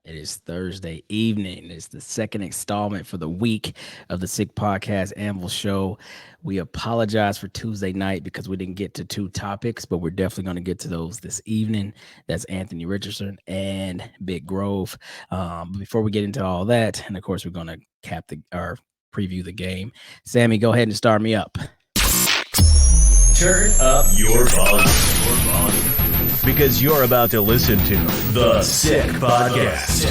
It is Thursday evening. It's the second installment for the week of the Sick Podcast Anvil Show. We apologize for Tuesday night because we didn't get to two topics, but we're definitely going to get to those this evening. That's Anthony Richardson and Big Grove. But before we get into all that, and of course, we're going to preview the game. Sammy, go ahead and start me up. Turn up your volume. Because you're about to listen to The Sick Podcast.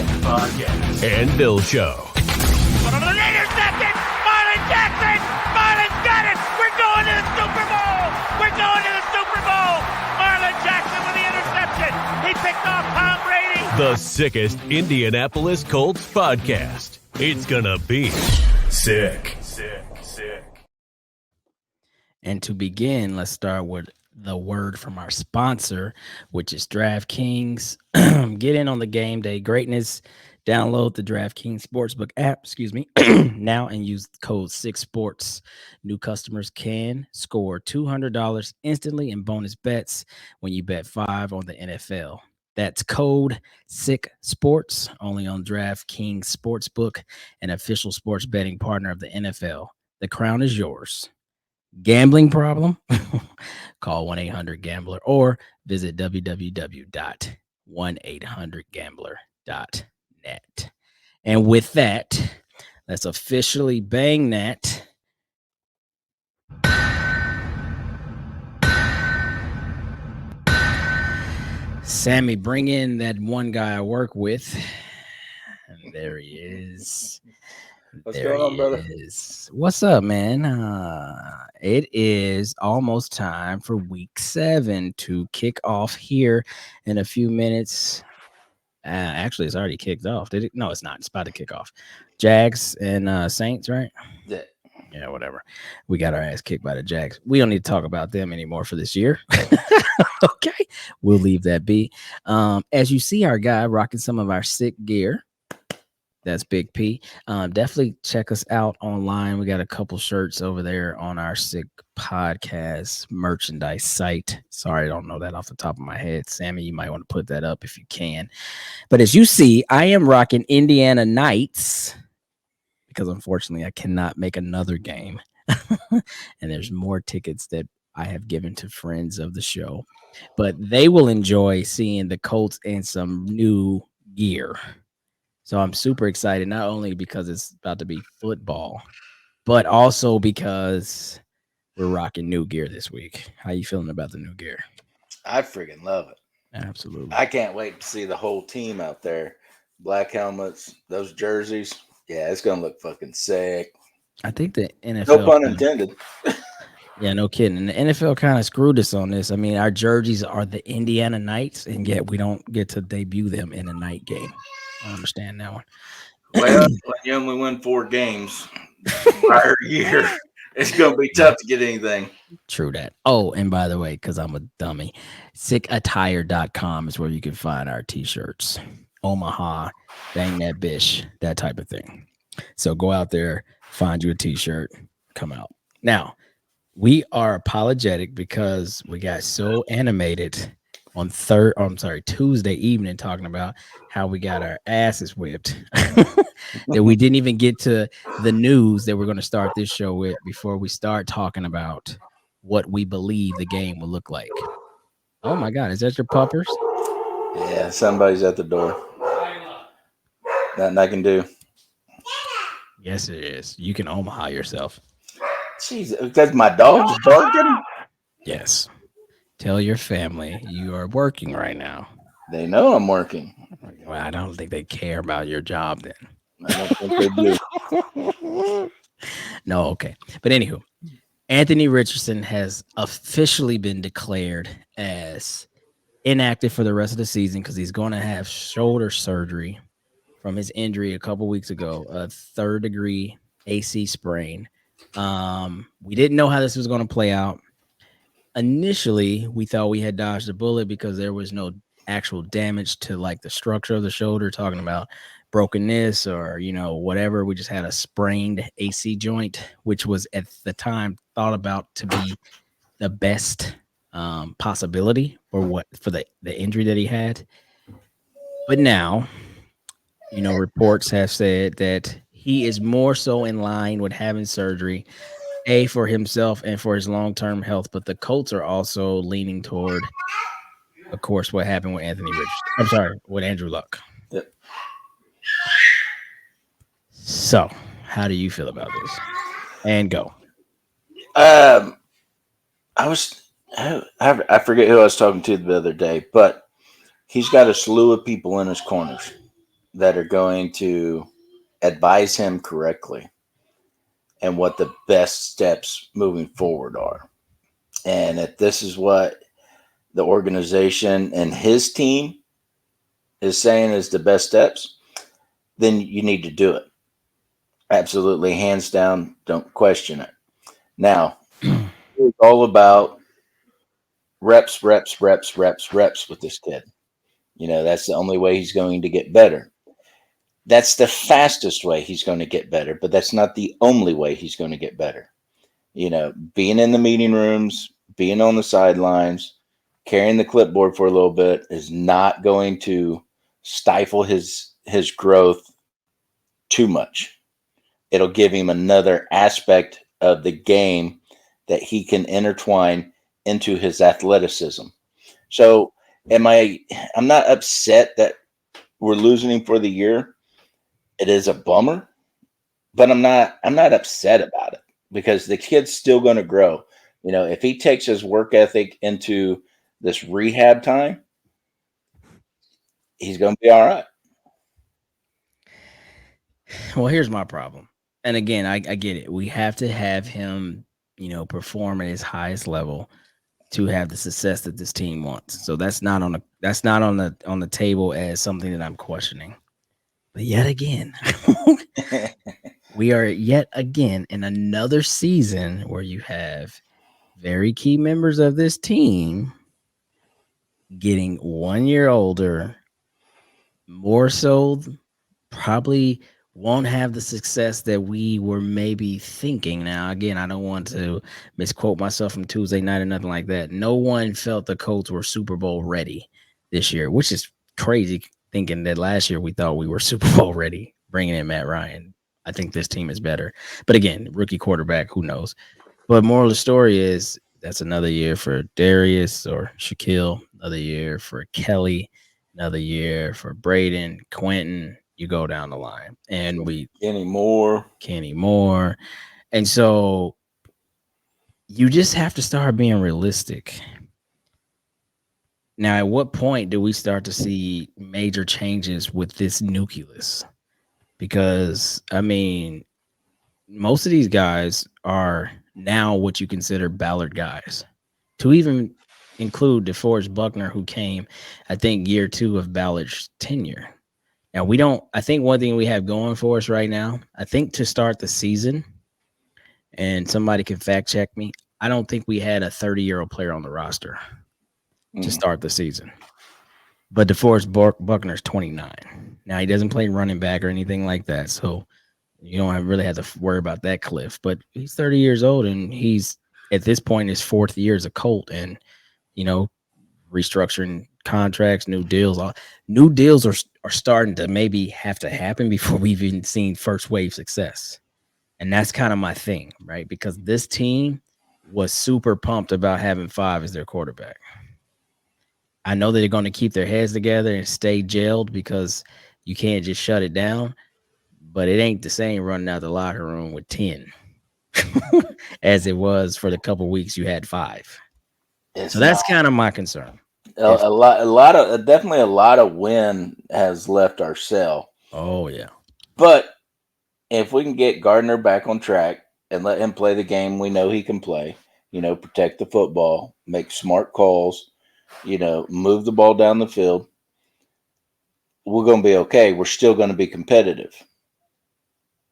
And Bill Show. Intercepted! Marlon Jackson! Marlon's got it! We're going to the Super Bowl! We're going to the Super Bowl! Marlon Jackson with the interception! He picked off Tom Brady! The sickest Indianapolis Colts podcast. It's gonna be sick. And to begin, let's start with the word from our sponsor, which is DraftKings. Get in on the game day greatness. Download the DraftKings Sportsbook app, now and use code 6sports. New customers can score $200 instantly in bonus bets when you bet $5 on the NFL. That's code 6sports, only on DraftKings Sportsbook, an official sports betting partner of the NFL. The crown is yours. Gambling problem? Call 1-800-GAMBLER or visit www.1800gambler.net. And with that, let's officially bang that. Sammy, bring in that one guy I work with. And there he is. What's going on, brother? What's up, man? It is almost time for week 7 to kick off here in a few minutes. Actually, it's already kicked off. Did it? No, it's not. It's about to kick off. Jags and Saints, right? Yeah, whatever. We got our ass kicked by the Jags. We don't need to talk about them anymore for this year. Okay, we'll leave that be. As you see, our guy rocking some of our sick gear. That's Big P. Definitely check us out online. We got a couple shirts over there on our Sick Podcast merchandise site. Sorry, I don't know that off the top of my head. Sammy, you might want to put that up if you can. But as you see, I am rocking Indiana Knights because unfortunately I cannot make another game. And there's more tickets that I have given to friends of the show. But they will enjoy seeing the Colts and some new gear. So I'm super excited, not only because it's about to be football, but also because we're rocking new gear this week. How you feeling about the new gear? I freaking love it. Absolutely. I can't wait to see the whole team out there. Black helmets, those jerseys. Yeah, it's going to look fucking sick. I think the NFL... No pun intended. Yeah, no kidding. And the NFL kind of screwed us on this. I mean, our jerseys are the Indiana Knights, and yet we don't get to debut them in a night game. I understand that one. Well, when you only win 4 games prior year, it's going to be tough to get anything. True that. Oh, and by the way, because I'm a dummy, sickattire.com is where you can find our t-shirts. Omaha, bang that bish, that type of thing. So go out there, find you a t-shirt, come out. Now, we are apologetic because we got so animated on Tuesday evening talking about how we got our asses whipped that we didn't even get to the news that we're going to start this show with before we start talking about what we believe the game will look like. Oh my God, is that your puppers? Yeah, somebody's at the door. Nothing I can do. Yes, it is. You can Omaha yourself. Jeez, because my dog's barking? Yes. Tell your family you are working right now. They know I'm working. Well, I don't think they care about your job then. I don't think they do. No, okay. But anywho, Anthony Richardson has officially been declared as inactive for the rest of the season because he's going to have shoulder surgery from his injury a couple weeks ago, a 3rd-degree AC sprain. We didn't know how this was going to play out. Initially, we thought we had dodged a bullet because there was no actual damage to like the structure of the shoulder, talking about brokenness or, whatever. We just had a sprained AC joint, which was at the time thought about to be the best possibility for the injury that he had. But now Reports have said that he is more so in line with having surgery, A, for himself and for his long term health. But the Colts are also leaning toward, of course, what happened with Anthony Richardson. I'm sorry, with Andrew Luck. Yep. So, how do you feel about this? And go. Um, I was I forget who I was talking to the other day, but he's got a slew of people in his corners that are going to advise him correctly and what the best steps moving forward are. And if this is what the organization and his team is saying is the best steps, then you need to do it. Absolutely, hands down, don't question it. Now, it's all about reps, reps, reps, reps, reps with this kid. That's the only way he's going to get better. That's the fastest way he's going to get better, but that's not the only way he's going to get better. Being in the meeting rooms, being on the sidelines, carrying the clipboard for a little bit is not going to stifle his growth too much. It'll give him another aspect of the game that he can intertwine into his athleticism. So, I'm not upset that we're losing him for the year. It is a bummer, but I'm not upset about it because the kid's still going to grow. If he takes his work ethic into this rehab time, he's going to be all right. Well, here's my problem. And again, I get it. We have to have him, perform at his highest level to have the success that this team wants. So that's not on the table as something that I'm questioning. But yet again, we are yet again in another season where you have very key members of this team getting 1 year older, more so probably won't have the success that we were maybe thinking. Now, again, I don't want to misquote myself from Tuesday night or nothing like that. No one felt the Colts were Super Bowl ready this year, which is crazy thinking that last year we thought we were Super Bowl ready, bringing in Matt Ryan. I think this team is better. But again, rookie quarterback, who knows? But moral of the story is that's another year for Darius or Shaquille, another year for Kelly, another year for Braden, Quentin. You go down the line, and we Anymore. Kenny Moore, and so you just have to start being realistic. Now, at what point do we start to see major changes with this nucleus? Because I mean, most of these guys are now what you consider Ballard guys. To even include DeForest Buckner, who came, I think, year 2 of Ballard's tenure. Now, we don't, I think one thing we have going for us right now, I think to start the season, and somebody can fact check me, I don't think we had a 30-year-old player on the roster to start the season. But DeForest Buckner's 29. Now, he doesn't play running back or anything like that. So you don't really have to worry about that cliff. But he's 30 years old, and he's at this point his 4th year as a Colt. And, restructuring contracts, new deals. New deals are starting to maybe have to happen before we've even seen first wave success. And that's kind of my thing, right? Because this team was super pumped about having 5 as their quarterback. I know that they're going to keep their heads together and stay gelled because you can't just shut it down, but it ain't the same running out the locker room with 10 as it was for the couple weeks you had 5. It's So not that's kind of my concern. definitely a lot of wind has left our cell. Oh, yeah. But if we can get Gardner back on track and let him play the game we know he can play, protect the football, make smart calls, move the ball down the field, we're going to be okay. We're still going to be competitive.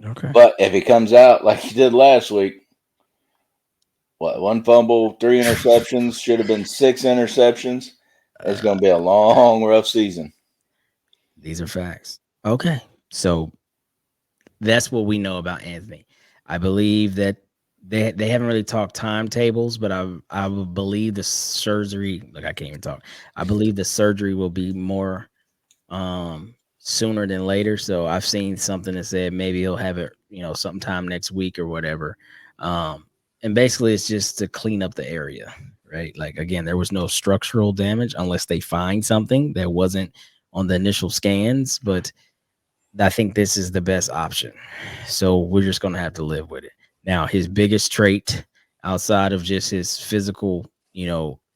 Okay. But if he comes out like he did last week, one fumble, 3 interceptions, should have been 6 interceptions. It's going to be a long, rough season. These are facts. Okay. So that's what we know about Anthony. I believe that they haven't really talked timetables, but I would believe the surgery. Look, I can't even talk. I believe the surgery will be more sooner than later. So I've seen something that said maybe he'll have it, sometime next week or whatever. Um, and basically, it's just to clean up the area, right? Like again, there was no structural damage unless they find something that wasn't on the initial scans, but I think this is the best option. So we're just going to have to live with it. Now, his biggest trait outside of just his physical,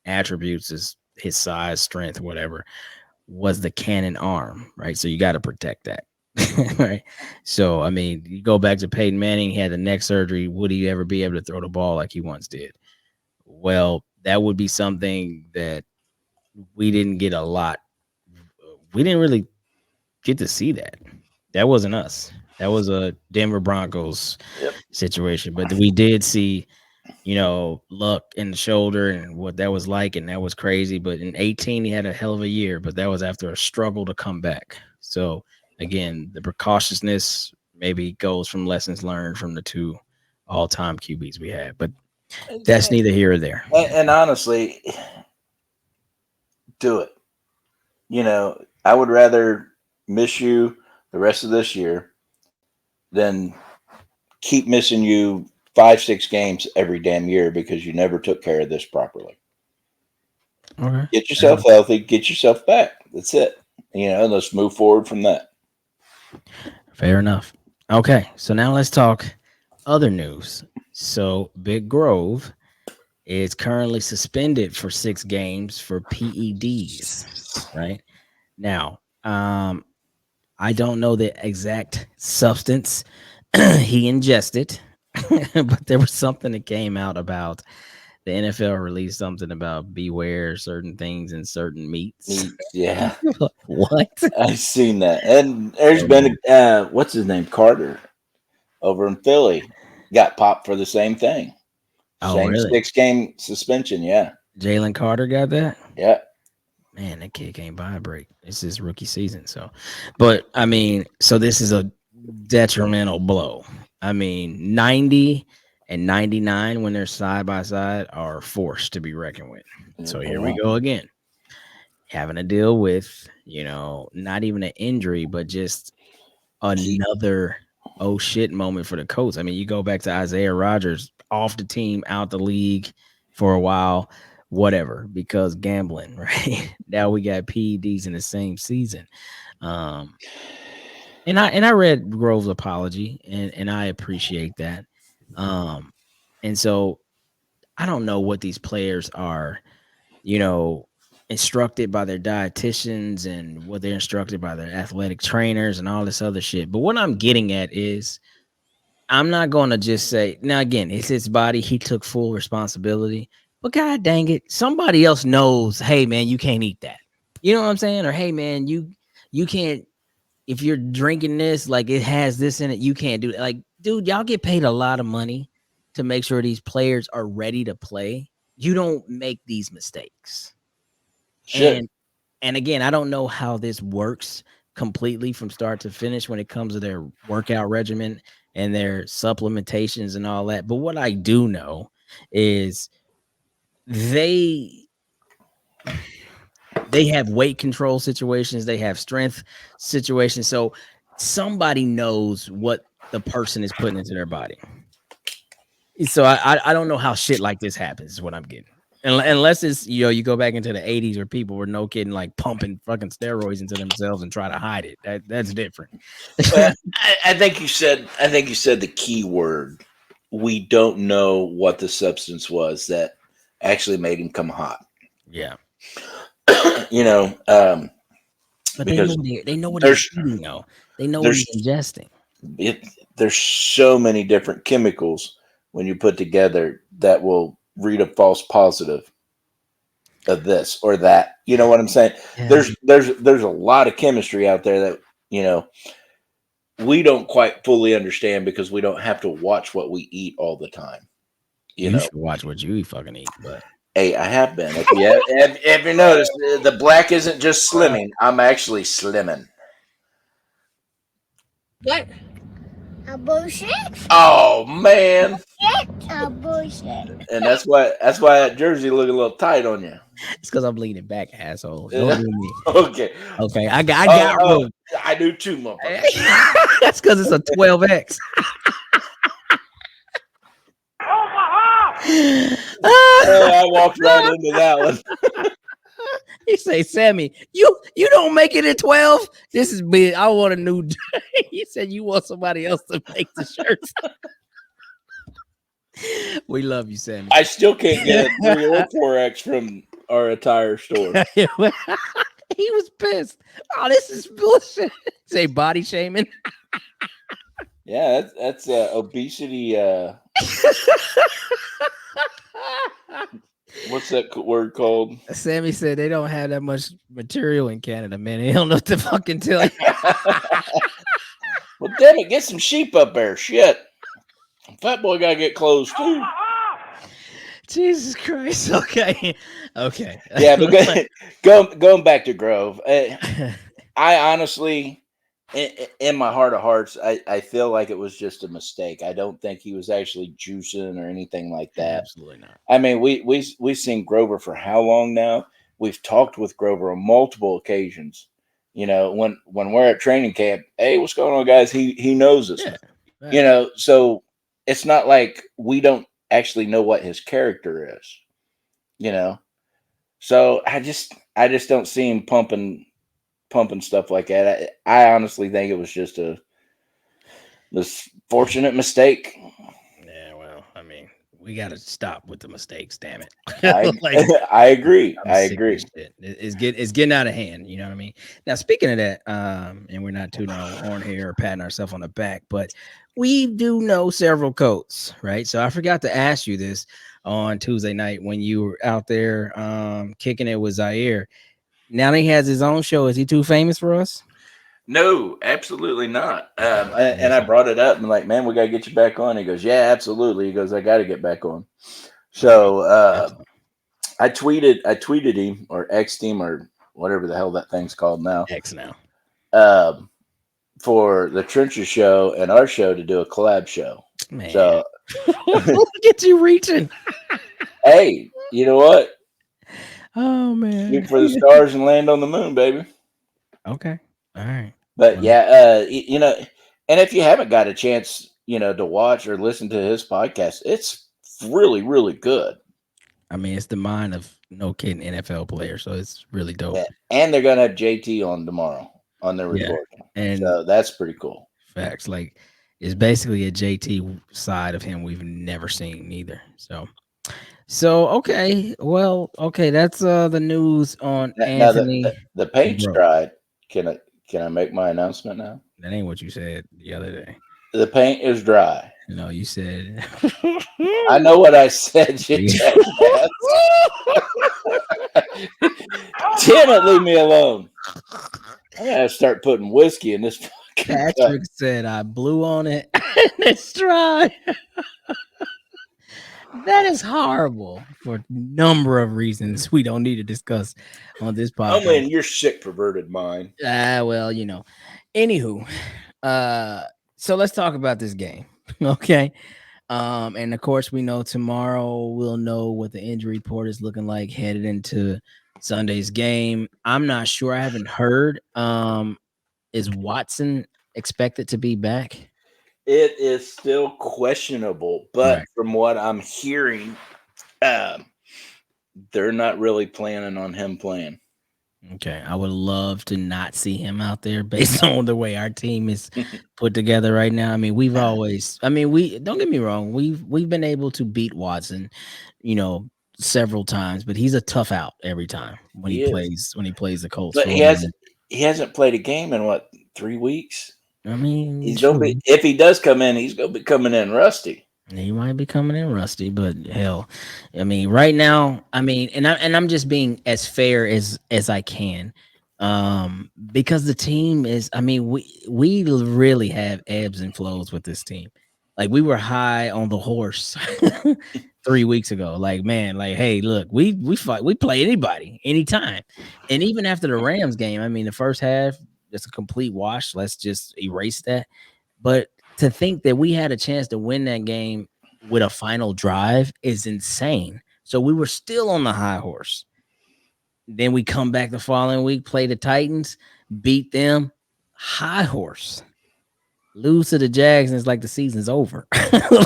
attributes is his size, strength, whatever, was the cannon arm, right? So you got to protect that. Right. So, I mean, you go back to Peyton Manning, he had the neck surgery. Would he ever be able to throw the ball like he once did? Well, that would be something that we didn't get a lot. We didn't really get to see that. That wasn't us. That was a Denver Broncos Yep. situation. But we did see, luck in the shoulder and what that was like, and that was crazy. But in 18, he had a hell of a year, but that was after a struggle to come back. So again, the precautiousness maybe goes from lessons learned from the two all-time QBs we had. But that's neither here or there. And honestly, do it. I would rather miss you the rest of this year than keep missing you 5-6 games every damn year because you never took care of this properly. Okay. Get yourself healthy, get yourself back. That's it. Let's move forward from that. Fair enough. Okay, so now let's talk other news. So Big Grove is currently suspended for 6 games for PEDs. Right now, I don't know the exact substance he ingested, but there was something that came out about the NFL released something about beware certain things in certain meats. Yeah. What? I've seen that. And there's been what's his name? Carter over in Philly got popped for the same thing. Oh, Same really? 6-game suspension. Yeah. Jalen Carter got that? Yeah. Man, that kid can't buy a break. It's his rookie season. So, but I mean, so this is a detrimental blow. I mean, 90 and 99 when they're side by side are forced to be reckoned with. So here we go again. Having to deal with, not even an injury, but just another oh shit moment for the Colts. I mean, you go back to Isaiah Rodgers off the team, out the league for a while, whatever, because gambling, right? Now we got PEDs in the same season. And I read Grove's apology and I appreciate that. And so I don't know what these players are, instructed by their dietitians and what they're instructed by their athletic trainers and all this other shit. But what I'm getting at is I'm not going to just say, now again, it's his body. He took full responsibility. But God dang it, somebody else knows, hey man, you can't eat that. You know what I'm saying? Or hey man, you can't, if you're drinking this, like it has this in it, you can't do it. Like, dude, y'all get paid a lot of money to make sure these players are ready to play. You don't make these mistakes. Sure. And again, I don't know how this works completely from start to finish when it comes to their workout regimen and their supplementations and all that. But what I do know is they have weight control situations, they have strength situations. So somebody knows what the person is putting into their body. So I don't know how shit like this happens is what I'm getting. Unless it's, you go back into the 80s where people were no kidding like pumping fucking steroids into themselves and try to hide it. That's different. Well, I think you said the key word. We don't know what the substance was that actually made him come hot. Yeah. But they know what he's eating though. They know what he's ingesting. There's so many different chemicals when you put together that will read a false positive of this or that. You know what I'm saying? Yeah. There's a lot of chemistry out there that, we don't quite fully understand because we don't have to watch what we eat all the time. You should watch what you fucking eat, but hey, I have been. If you notice, the black isn't just slimming. I'm actually slimming. What? A bullshit? Oh man! A bullshit. And that's why that jersey look a little tight on you. It's because I'm leaning back, asshole. Don't do me. Okay. Okay, I got room. I do too, motherfucker. That's because it's a 12X. Oh, I walked right into that one. He say, Sammy, you don't make it at 12. This is big. I want a new. He said you want somebody else to make the shirts. We love you, Sammy. I still can't get a 3 or 4X from our attire store. He was pissed. Oh, this is bullshit. Say body shaming. Yeah, that's obesity. What's that word called? Sammy said they don't have that much material in Canada, man. They don't know what to fucking tell you. Well, damn it, get some sheep up there. Shit. Fat boy gotta get clothes too. Jesus Christ. Okay. Yeah, but going back to Grove, I honestly, in my heart of hearts, I feel like it was just a mistake. I don't think he was actually juicing or anything like that. Absolutely not. I mean, we've seen Grover for how long now? We've talked with Grover on multiple occasions. You know, when we're at training camp, hey, what's going on, guys? He knows us. Yeah. You know, so it's not like we don't actually know what his character is. You know, so I just don't see him pumping stuff like that. I honestly think it was just this fortunate mistake. Yeah, well, I mean, we got to stop with the mistakes, damn it. I agree. I'm I sick of agree. this shit. It's getting out of hand. You know what I mean? Now, speaking of that, and we're not tooting our horn here or patting ourselves on the back, but we do know several Colts, right? So I forgot to ask you this on Tuesday night when you were out there kicking it with Zaire. Now that he has his own show, is he too famous for us? No, absolutely not. And I brought it up and like, man, we gotta get you back on. He goes, yeah, absolutely. He goes, I got to get back on. So I tweeted him or X'd him or whatever the hell that thing's called now. X now. For the Trenches show and our show to do a collab show. Man. So look at you reaching. Hey, you know what? Oh man. Shoot for the stars and land on the moon, baby. Okay. All right. But yeah, you know, and if you haven't got a chance, you know, to watch or listen to his podcast, it's really, really good. I mean, it's the mind of no kidding NFL player, so it's really dope. Yeah. And they're gonna have JT on tomorrow on their Yeah. recording, And so that's pretty cool. facts, like it's basically a JT side of him we've never seen either. So okay, well, okay, that's the news on Now Anthony. the paint's Bro. dried. Can I make my announcement now? That ain't what you said the other day. The paint is dry. No, you said. I know what I said. You jackass. Damn it, leave me alone. I gotta start putting whiskey in this fucking cup. Patrick said I blew on it and it's dry. That is horrible for a number of reasons we don't need to discuss on this podcast. Only in your sick, perverted mind. Well, you know. Anywho, so let's talk about this game. Okay. And of course, we know tomorrow we'll know what the injury report is looking like headed into Sunday's game. I'm not sure. I haven't heard. Is Watson expected to be back? It is still questionable, but Right. from what I'm hearing, they're not really planning on him playing. Okay, I would love to not see him out there based on the way our team is put together right now. I mean, we don't get me wrong, we've been able to beat Watson, you know, several times, but he's a tough out every time when he plays the Colts. But he hasn't played a game in what, 3 weeks? I mean, he's gonna be, if he does come in, he's gonna be coming in rusty. He might be coming in rusty, but hell, I mean, right now, I mean, and I'm just being as fair as I can, because the team is. I mean, we really have ebbs and flows with this team. Like we were high on the horse 3 weeks ago. Like man, like hey, look, we play anybody, anytime, and even after the Rams game, I mean, the first half it's a complete wash. Let's just erase that. But to think that we had a chance to win that game with a final drive is insane. So we were still on the high horse. Then we come back the following week, play the Titans, beat them, high horse. Lose to the Jags, and it's like the season's over.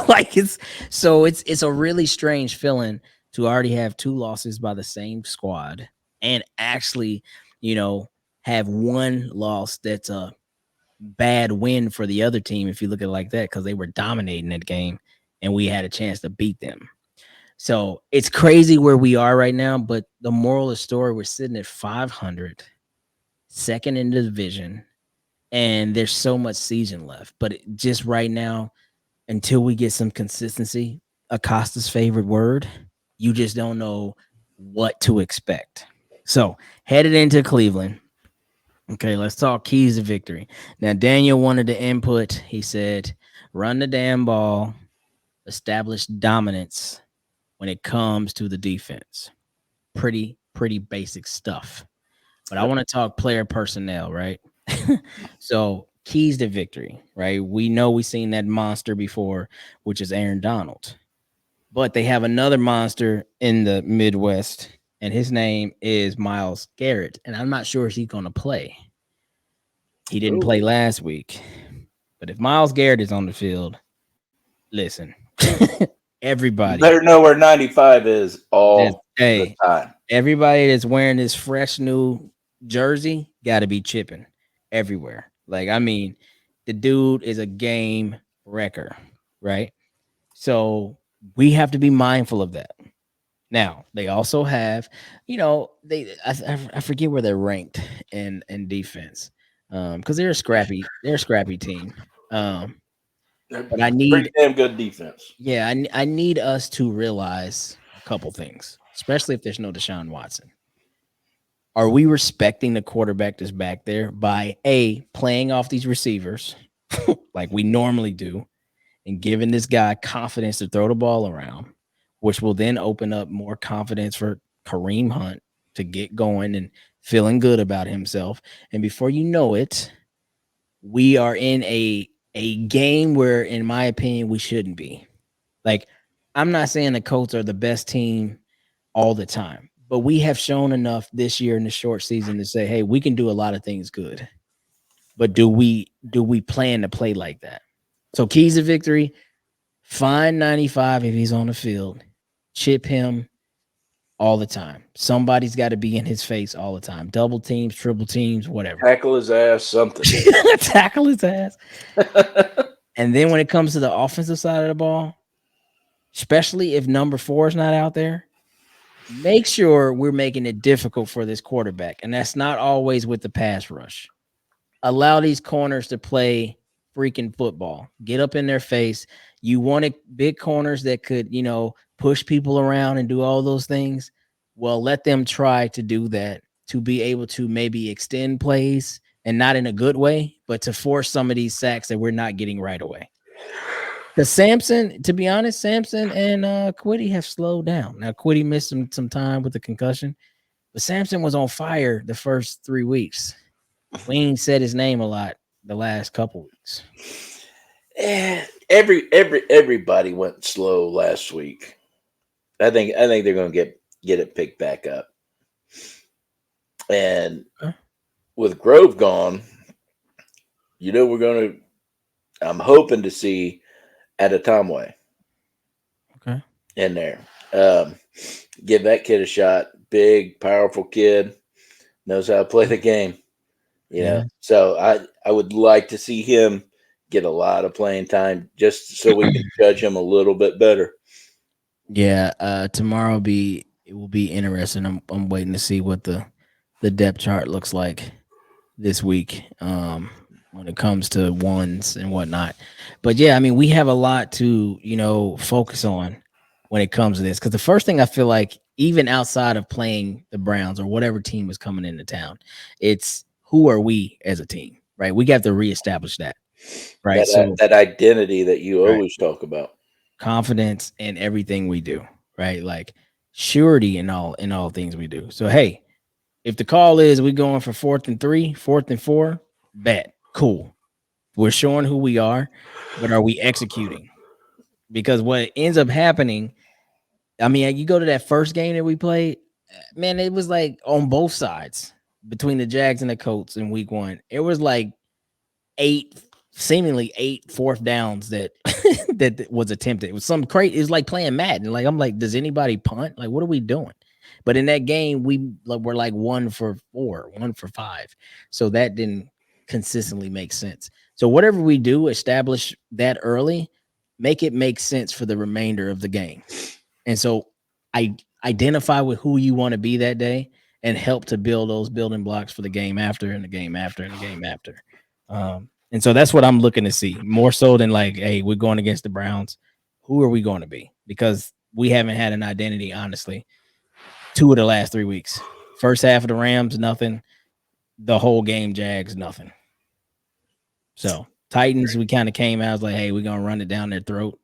Like it's a really strange feeling to already have two losses by the same squad and actually, you know, have one loss that's a bad win for the other team if you look at it like that, because they were dominating that game and we had a chance to beat them. So it's crazy where we are right now, but the moral of the story, we're sitting at 500, second in the division, and there's so much season left. But just right now, until we get some consistency, Acosta's favorite word, you just don't know what to expect. So headed into Cleveland. Okay, let's talk keys to victory. Now, Daniel wanted the input. He said, run the damn ball, establish dominance when it comes to the defense. Pretty basic stuff. But I want to talk player personnel, right? So keys to victory, right? We know we've seen that monster before, which is Aaron Donald. But they have another monster in the Midwest, and his name is Myles Garrett. And I'm not sure if he's going to play. He didn't play last week. But if Myles Garrett is on the field, listen, everybody. You better know where 95 is all the time. Everybody that's wearing this fresh new jersey got to be chipping everywhere. Like, I mean, the dude is a game wrecker, right? So we have to be mindful of that. Now, they also have, I forget where they're ranked in defense, because they're a scrappy team. But I need pretty damn good defense. Yeah, I need us to realize a couple things, especially if there's no Deshaun Watson. Are we respecting the quarterback that's back there by playing off these receivers like we normally do, and giving this guy confidence to throw the ball around, which will then open up more confidence for Kareem Hunt to get going and feeling good about himself. And before you know it, we are in a game where, in my opinion, we shouldn't be. Like, I'm not saying the Colts are the best team all the time, but we have shown enough this year in the short season to say, hey, we can do a lot of things good. But do we plan to play like that? So keys to victory, find 95 if he's on the field, chip him all the time. Somebody's got to be in his face all the time. Double teams, triple teams, whatever. Tackle his ass, something. Tackle his ass. And then when it comes to the offensive side of the ball, especially if number 4 is not out there, make sure we're making it difficult for this quarterback. And that's not always with the pass rush. Allow these corners to play freaking football. Get up in their face. You wanted big corners that could, push people around and do all those things. Well, let them try to do that, to be able to maybe extend plays, and not in a good way, but to force some of these sacks that we're not getting right away. Because to be honest, Sampson and Quiddy have slowed down. Now, Quiddy missed some time with the concussion, but Sampson was on fire the first 3 weeks. We ain't said his name a lot the last couple weeks. Everybody went slow last week. I think they're going to get it picked back up. And with Grove gone, I'm hoping to see Adatomwe in there. Give that kid a shot. Big, powerful kid, knows how to play the game. So I would like to see him get a lot of playing time, just so we can judge him a little bit better. Yeah, tomorrow will be interesting. I'm waiting to see what the depth chart looks like this week when it comes to ones and whatnot. But yeah, I mean, we have a lot to focus on when it comes to this, because the first thing I feel like, even outside of playing the Browns or whatever team is coming into town, it's who are we as a team, right? We got to reestablish that, right? That identity that you always talk about. Confidence in everything we do, right? Like surety in all things we do. So hey, if the call is we going for 4th and 3, 4th and 4, bet, cool. We're showing who we are, but are we executing? Because what ends up happening, I mean, you go to that first game that we played, man, it was like on both sides between the Jags and the Colts in week 1. It was like seemingly 8 fourth downs that that was attempted. It was some crazy. It was like playing Madden. Like I'm like, does anybody punt? Like, what are we doing? But in that game, were like 1 for 4, 1 for 5. So that didn't consistently make sense. So whatever we do, establish that early, make it make sense for the remainder of the game. And so I identify with who you want to be that day and help to build those building blocks for the game after and the game after and the game after. And so that's what I'm looking to see more so than like, hey, we're going against the Browns. Who are we going to be? Because we haven't had an identity, honestly. 2 of the last 3 weeks. First half of the Rams, nothing. The whole game, Jags, nothing. So Titans, we kind of came out. I was like, hey, we're gonna run it down their throat,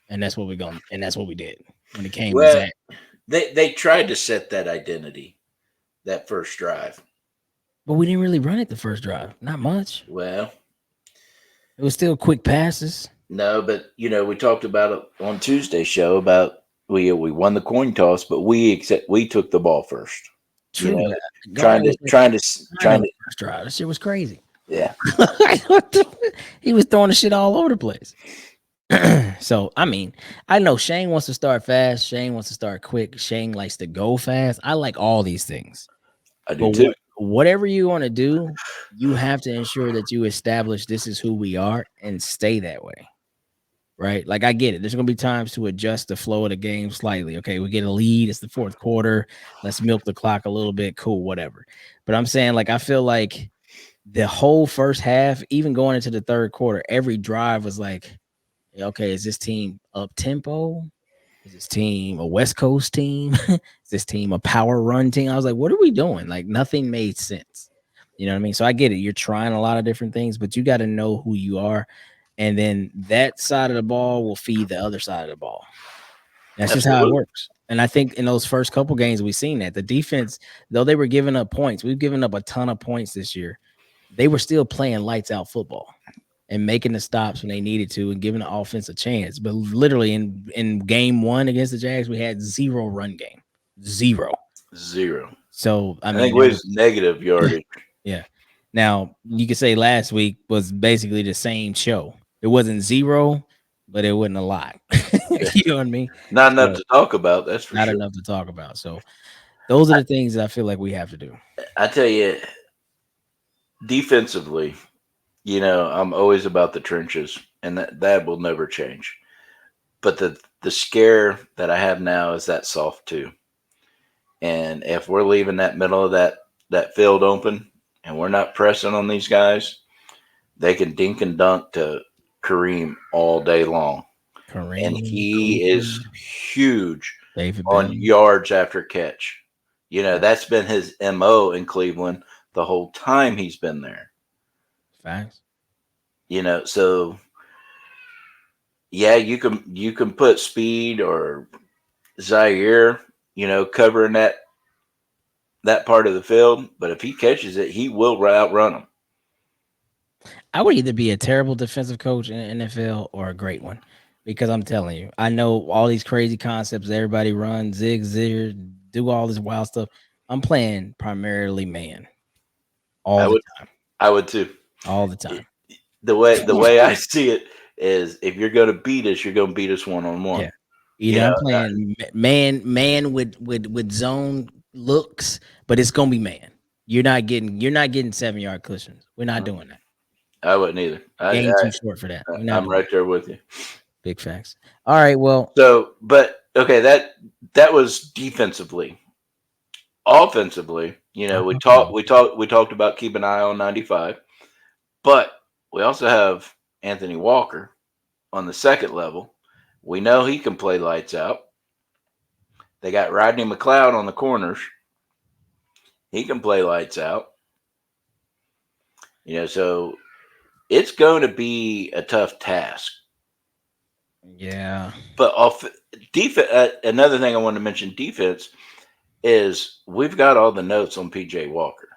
and that's what that's what we did when it came to Zach. They tried to set that identity that first drive, but we didn't really run it the first drive. Not much. Well, it was still quick passes. No, but we talked about it on Tuesday's show about we won the coin toss, but we took the ball first. True. Trying to first drive. That shit was crazy. Yeah. He was throwing the shit all over the place. So, I mean, I know Shane wants to start fast. Shane wants to start quick. Shane likes to go fast. I like all these things. I do too. Whatever you want to do, you have to ensure that you establish this is who we are and stay that way. Right? Like, I get it. There's going to be times to adjust the flow of the game slightly. Okay, we get a lead. It's the fourth quarter. Let's milk the clock a little bit. Cool, whatever. But I'm saying, like, I feel like the whole first half, even going into the third quarter, every drive was like, okay, is this team up tempo? Is this team a West Coast team? Is this team a power run team? I was like, what are we doing? Like, nothing made sense. You know what I mean? So I get it. You're trying a lot of different things, but you got to know who you are. And then that side of the ball will feed the other side of the ball. That's just how it works. And I think in those first couple games, we've seen that. The defense, though they were giving up points, we've given up a ton of points this year. They were still playing lights out football and making the stops when they needed to and giving the offense a chance. But literally in game 1 against the Jags, we had 0 run game. 0. So I think it was negative yardage. Yeah. Now you could say last week was basically the same show. It wasn't 0, but it wasn't a lot. You know what I mean? Not enough to talk about. That's for not sure. enough to talk about. So those are the things that I feel like we have to do. I tell you, defensively, I'm always about the trenches, and that will never change. But the scare that I have now is that soft 2. And if we're leaving that middle of that field open and we're not pressing on these guys, they can dink and dunk to Kareem all day long. And he is huge on yards after catch. That's been his MO in Cleveland the whole time he's been there. Facts. So yeah, you can put Speed or Zaire, covering that part of the field, but if he catches it, he will outrun him. I would either be a terrible defensive coach in the NFL or a great one, because I'm telling you, I know all these crazy concepts everybody runs, zig, do all this wild stuff. I'm playing primarily man all the time. I would too. All the time. The way I see it is, if you're going to beat us, you're going to beat us one-on-one. Yeah. Either I'm playing man with zone looks, but it's gonna be man. You're not getting 7-yard cushions. We're not doing that. I wouldn't either. Game too short for that. I'm right there with you. Big facts. All right, well. So, but okay, that was defensively. Offensively, we talked about keep an eye on 95, but we also have Anthony Walker on the second level. We know he can play lights out. They got Rodney McLeod on the corners. He can play lights out. So it's going to be a tough task. Yeah. But defense, another thing I want to mention, defense, is we've got all the notes on PJ Walker.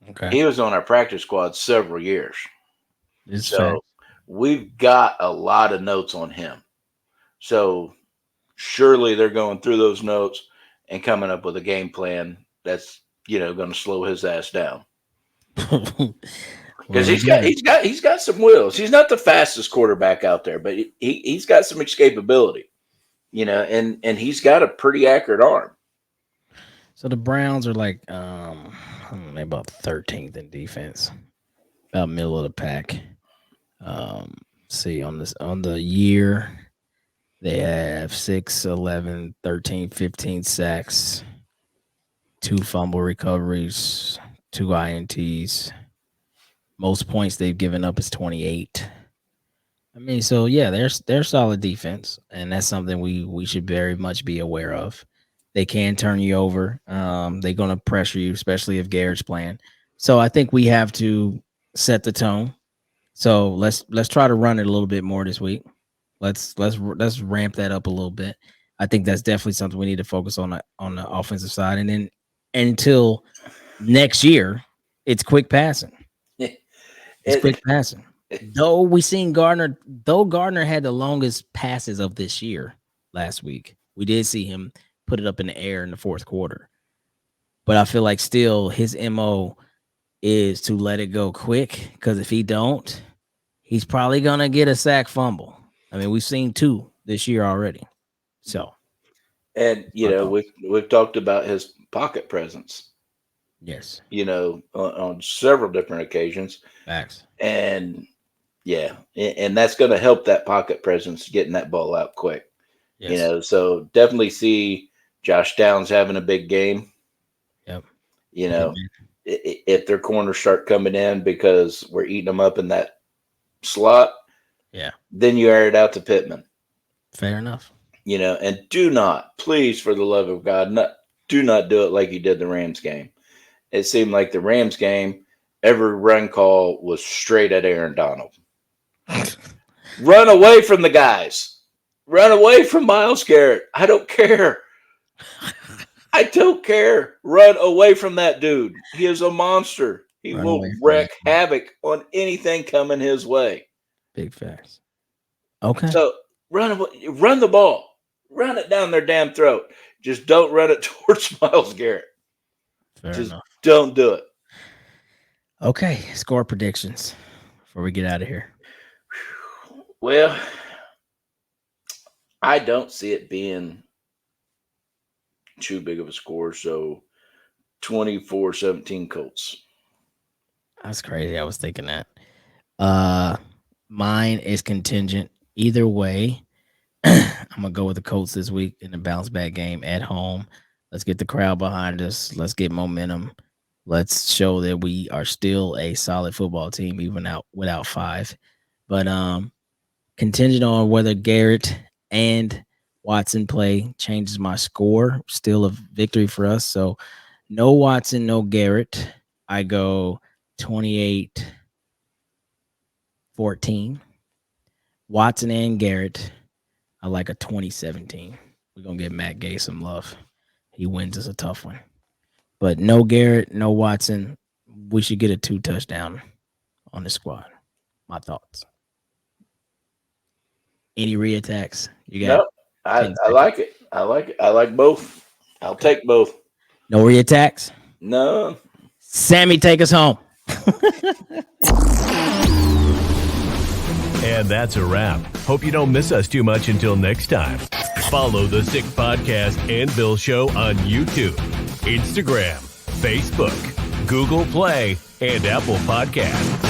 Okay. He was on our practice squad several years. Fair. We've got a lot of notes on him. So surely they're going through those notes and coming up with a game plan that's going to slow his ass down. Because he's got some wheels. He's not the fastest quarterback out there, but he's got some escapability, and he's got a pretty accurate arm. So the Browns are like about 13th in defense, about middle of the pack. See on the year, they have 6, 11, 13, 15 sacks, 2 fumble recoveries, 2 INTs. Most points they've given up is 28. I mean, so yeah, they're solid defense, and that's something we should very much be aware of. They can turn you over. They're going to pressure you, especially if Garrett's playing. So I think we have to set the tone. So let's try to run it a little bit more this week. Let's ramp that up a little bit. I think that's definitely something we need to focus on the offensive side. And then until next year, it's quick passing. It's quick passing. Though Gardner had the longest passes of this year last week. We did see him put it up in the air in the fourth quarter. But I feel like still his MO is to let it go quick, because if he don't, he's probably going to get a sack fumble. I mean, we've seen 2 this year already. So, and we've talked about his pocket presence. Yes. On several different occasions. Facts. And yeah, and that's going to help that pocket presence, getting that ball out quick. Yes. So definitely see Josh Downs having a big game. Yep. If their corners start coming in because we're eating them up in that slot, yeah, then you air it out to Pittman. Fair enough. And do not, please, for the love of God, do not do it like you did the Rams game. It seemed like the Rams game, every run call was straight at Aaron Donald. Run away from the guys. Run away from Myles Garrett. I don't care. I don't care. Run away from that dude. He is a monster. He will wreak havoc on anything coming his way. Big facts. Okay. So run the ball. Run it down their damn throat. Just don't run it towards Myles Garrett. Fair Just enough. Don't do it. Okay. Score predictions before we get out of here. Well, I don't see it being too big of a score, so 24-17 Colts. That's crazy. I was thinking that. Mine is contingent. Either way, I'm going to go with the Colts this week in a bounce back game at home. Let's get the crowd behind us. Let's get momentum. Let's show that we are still a solid football team, even without 5. But contingent on whether Garrett and Watson play changes my score. Still a victory for us. So no Watson, no Garrett. I go 28-14. Watson and Garrett, I like a 2017. We're going to give Matt Gay some love. He wins us a tough one. But no Garrett, no Watson. We should get a 2 touchdown on the squad. My thoughts. Any reattacks? You got? No, I like it. I like it. I like both. I'll take both. No reattacks? No. Sammy, take us home. And that's a wrap. Hope you don't miss us too much until next time. Follow the Sick Podcast and Bill Show on YouTube, Instagram, Facebook, Google Play, and Apple Podcasts.